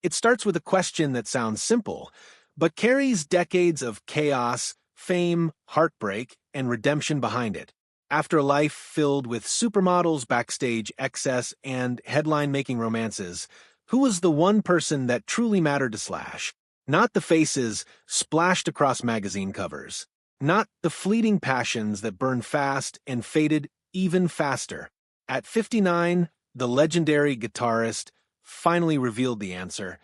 It starts with a question that sounds simple, but carries decades of chaos, fame, heartbreak, and redemption behind it. After a life filled with supermodels, backstage excess, and headline-making romances, who was the one person that truly mattered to Slash? Not the faces splashed across magazine covers. Not the fleeting passions that burned fast and faded even faster. At 59, the legendary guitarist finally revealed the answer,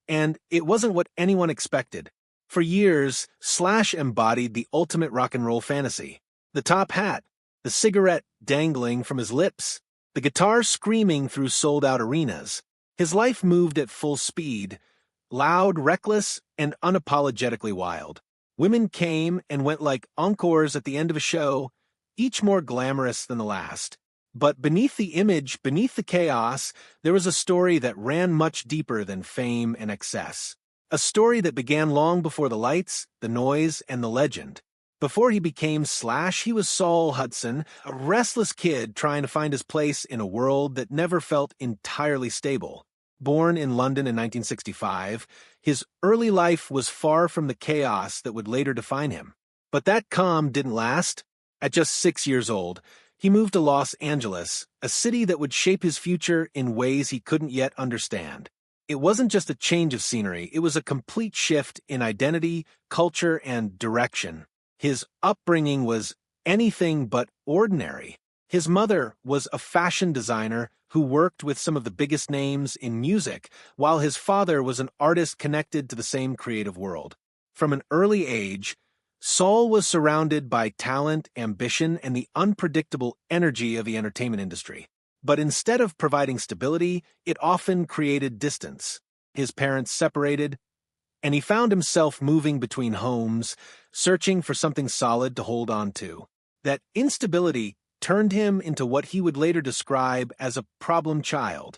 and it wasn't what anyone expected. For years, Slash embodied the ultimate rock and roll fantasy. The top hat, the cigarette dangling from his lips, the guitar screaming through sold-out arenas. His life moved at full speed, loud, reckless, and unapologetically wild. Women came and went like encores at the end of a show, each more glamorous than the last. But beneath the image, beneath the chaos, there was a story that ran much deeper than fame and excess. A story that began long before the lights, the noise, and the legend. Before he became Slash, he was Saul Hudson, a restless kid trying to find his place in a world that never felt entirely stable. Born in London in 1965, his early life was far from the chaos that would later define him. But that calm didn't last. At just 6 years old, he moved to Los Angeles, a city that would shape his future in ways he couldn't yet understand. It wasn't just a change of scenery, it was a complete shift in identity, culture, and direction. His upbringing was anything but ordinary. His mother was a fashion designer who worked with some of the biggest names in music, while his father was an artist connected to the same creative world. From an early age, Saul was surrounded by talent, ambition, and the unpredictable energy of the entertainment industry. But instead of providing stability, it often created distance. His parents separated, and he found himself moving between homes, searching for something solid to hold on to. That instability turned him into what he would later describe as a problem child.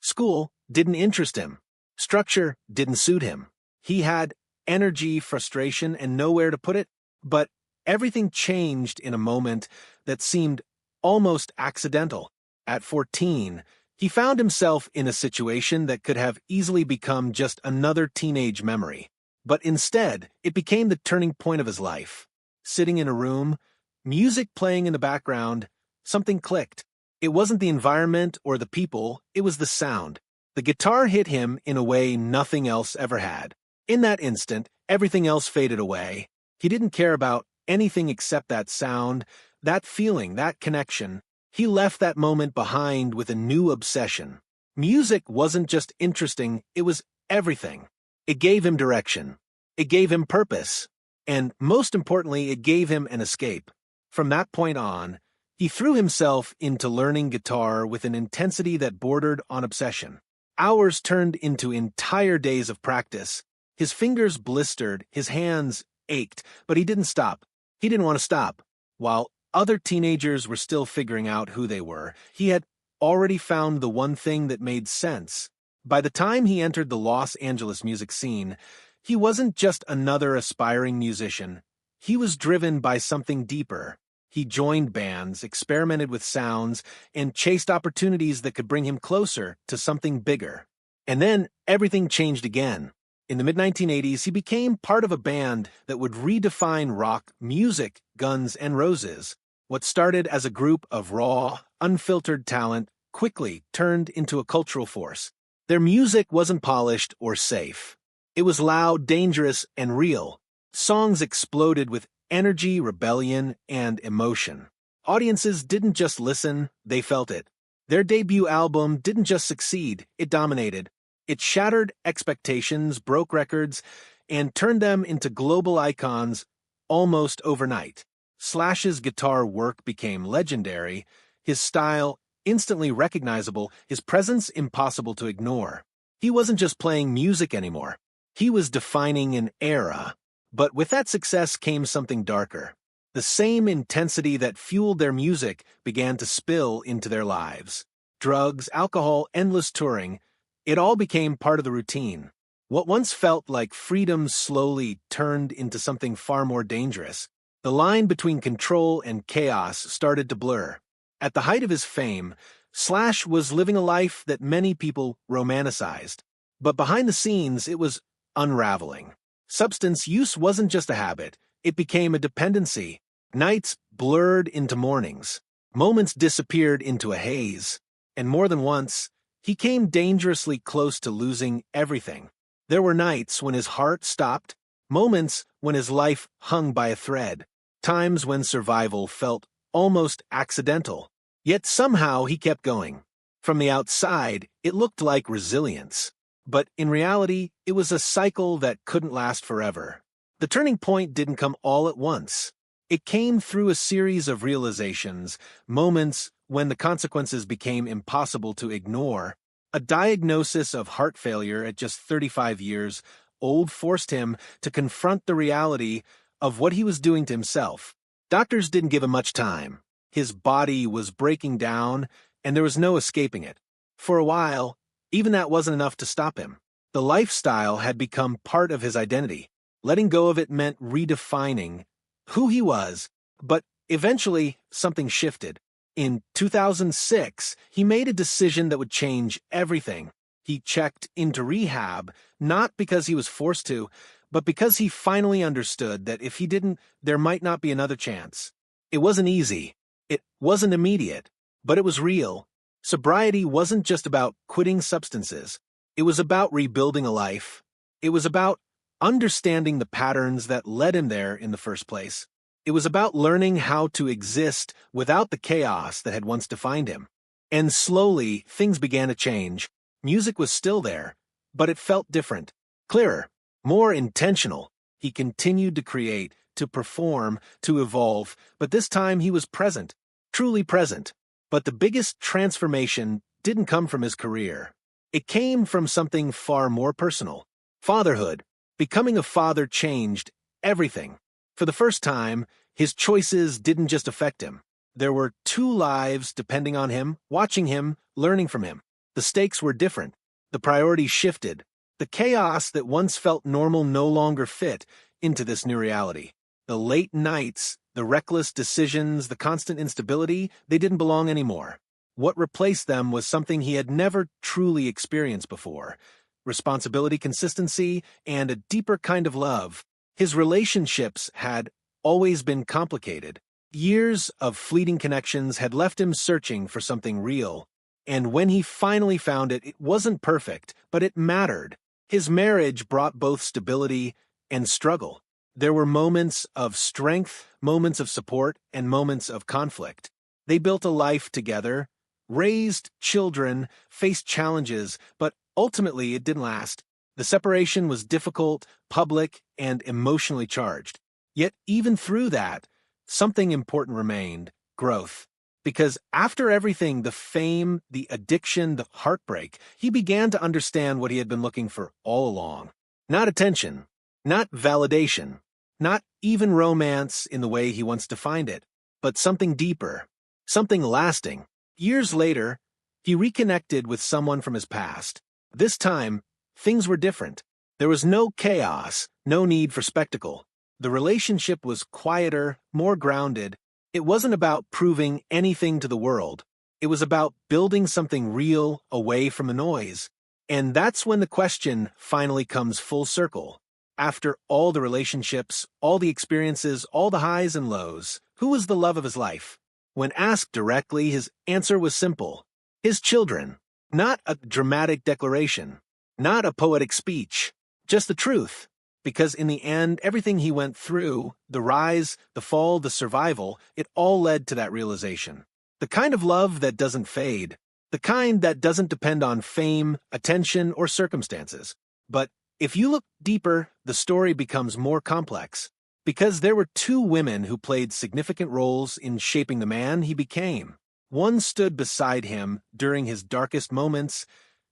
School didn't interest him. Structure didn't suit him. He had energy, frustration, and nowhere to put it, but everything changed in a moment that seemed almost accidental. At 14, he found himself in a situation that could have easily become just another teenage memory. But instead, it became the turning point of his life. Sitting in a room, music playing in the background, something clicked. It wasn't the environment or the people, it was the sound. The guitar hit him in a way nothing else ever had. In that instant, everything else faded away. He didn't care about anything except that sound, that feeling, that connection. He left that moment behind with a new obsession. Music wasn't just interesting, it was everything. It gave him direction. It gave him purpose. And most importantly, it gave him an escape. From that point on, he threw himself into learning guitar with an intensity that bordered on obsession. Hours turned into entire days of practice. His fingers blistered, his hands ached, but he didn't stop. He didn't want to stop. While other teenagers were still figuring out who they were, he had already found the one thing that made sense. By the time he entered the Los Angeles music scene, he wasn't just another aspiring musician. He was driven by something deeper. He joined bands, experimented with sounds, and chased opportunities that could bring him closer to something bigger. And then everything changed again. In the mid-1980s, he became part of a band that would redefine rock music, Guns N' Roses. What started as a group of raw, unfiltered talent quickly turned into a cultural force. Their music wasn't polished or safe. It was loud, dangerous, and real. Songs exploded with energy, rebellion, and emotion. Audiences didn't just listen, they felt it. Their debut album didn't just succeed, it dominated. It shattered expectations, broke records, and turned them into global icons almost overnight. Slash's guitar work became legendary, his style instantly recognizable, his presence impossible to ignore. He wasn't just playing music anymore. He was defining an era. But with that success came something darker. The same intensity that fueled their music began to spill into their lives. Drugs, alcohol, endless touring, it all became part of the routine. What once felt like freedom slowly turned into something far more dangerous. The line between control and chaos started to blur. At the height of his fame, Slash was living a life that many people romanticized. But behind the scenes, it was unraveling. Substance use wasn't just a habit, it became a dependency. Nights blurred into mornings. Moments disappeared into a haze. And more than once, he came dangerously close to losing everything. There were nights when his heart stopped, moments when his life hung by a thread, times when survival felt almost accidental. Yet somehow he kept going. From the outside, it looked like resilience. But in reality, it was a cycle that couldn't last forever. The turning point didn't come all at once. It came through a series of realizations, moments when the consequences became impossible to ignore. A diagnosis of heart failure at just 35 years old forced him to confront the reality of what he was doing to himself. Doctors didn't give him much time. His body was breaking down, and there was no escaping it. For a while, even that wasn't enough to stop him. The lifestyle had become part of his identity. Letting go of it meant redefining who he was, but eventually something shifted. In 2006, he made a decision that would change everything. He checked into rehab, not because he was forced to, but because he finally understood that if he didn't, there might not be another chance. It wasn't easy. It wasn't immediate, but it was real. Sobriety wasn't just about quitting substances. It was about rebuilding a life. It was about understanding the patterns that led him there in the first place. It was about learning how to exist without the chaos that had once defined him. And slowly, things began to change. Music was still there, but it felt different, clearer, more intentional. He continued to create, to perform, to evolve, but this time he was present, truly present. But the biggest transformation didn't come from his career. It came from something far more personal. Fatherhood. Becoming a father changed everything. For the first time, his choices didn't just affect him. There were two lives depending on him, watching him, learning from him. The stakes were different. The priorities shifted. The chaos that once felt normal no longer fit into this new reality. The late nights, the reckless decisions, the constant instability, they didn't belong anymore. What replaced them was something he had never truly experienced before. Responsibility, consistency, and a deeper kind of love. His relationships had always been complicated. Years of fleeting connections had left him searching for something real. And when he finally found it, it wasn't perfect, but it mattered. His marriage brought both stability and struggle. There were moments of strength, moments of support, and moments of conflict. They built a life together, raised children, faced challenges, but ultimately it didn't last. The separation was difficult, public, and emotionally charged. Yet even through that, something important remained: growth. Because after everything, the fame, the addiction, the heartbreak, he began to understand what he had been looking for all along. Not attention, not validation, not even romance in the way he once defined it, but something deeper, something lasting. Years later, he reconnected with someone from his past. This time, things were different. There was no chaos, no need for spectacle. The relationship was quieter, more grounded. It wasn't about proving anything to the world. It was about building something real away from the noise. And that's when the question finally comes full circle. After all the relationships, all the experiences, all the highs and lows, who was the love of his life? When asked directly, his answer was simple: his children. Not a dramatic declaration, not a poetic speech, just the truth. Because in the end, everything he went through, the rise, the fall, the survival, it all led to that realization. The kind of love that doesn't fade, the kind that doesn't depend on fame, attention, or circumstances. But if you look deeper, the story becomes more complex. Because there were two women who played significant roles in shaping the man he became. One stood beside him during his darkest moments,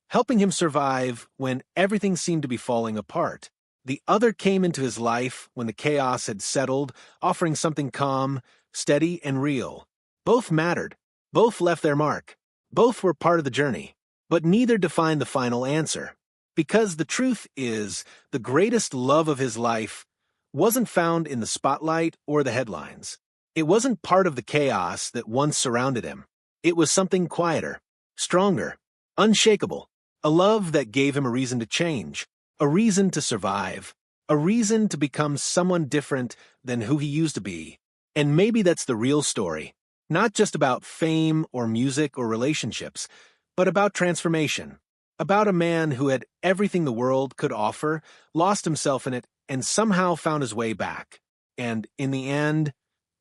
helping him survive when everything seemed to be falling apart. The other came into his life when the chaos had settled, offering something calm, steady, and real. Both mattered. Both left their mark. Both were part of the journey. But neither defined the final answer. Because the truth is, the greatest love of his life wasn't found in the spotlight or the headlines. It wasn't part of the chaos that once surrounded him. It was something quieter, stronger, unshakable. A love that gave him a reason to change, a reason to survive, a reason to become someone different than who he used to be. And maybe that's the real story. Not just about fame or music or relationships, but about transformation. About a man who had everything the world could offer, lost himself in it, and somehow found his way back. And, in the end,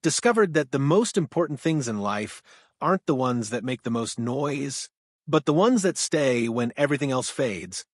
discovered that the most important things in life aren't the ones that make the most noise, but the ones that stay when everything else fades.